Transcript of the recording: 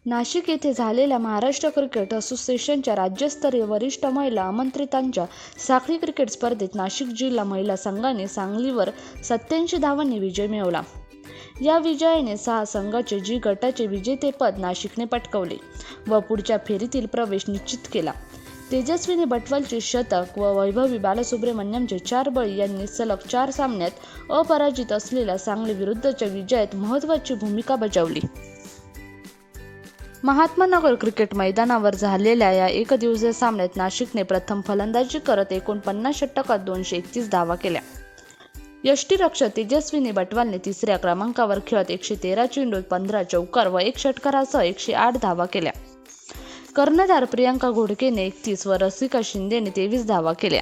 नाशिक येथे झालेल्या महाराष्ट्र क्रिकेट असोसिएशनच्या राज्यस्तरीय वरिष्ठ महिला आमंत्रितांच्या साखळी क्रिकेट स्पर्धेत नाशिक जिल्हा महिला संघाने सांगलीवर 87 धावांनी विजय मिळवला. या विजयाने 6 संघाचे जी गटाचे विजेतेपद नाशिकने पटकावले व पुढच्या फेरीतील प्रवेश निश्चित केला. तेजस्विनी बटवालचे शतक व वैभवी बालसुब्रमण्यमचे 4 बळी यांनी सलग 4 सामन्यात अपराजित असलेल्या सांगली विरुद्धच्या विजयात महत्त्वाची भूमिका बजावली. महात्मा नगर क्रिकेट मैदानावर झालेल्या या एकदिवसीय सामन्यात नाशिकने प्रथम फलंदाजी करत 49 षटकात 231 धावा केल्या. यष्टिरक्षक तेजस्विनी बटवालने तिसऱ्या क्रमांकावर खेळत 113 चेंडूत 15 चौकार व 1 षटकारासह 108 धावा केल्या. कर्णधार प्रियांका घोडकेने 31 व रसिका शिंदेने 23 धावा केल्या.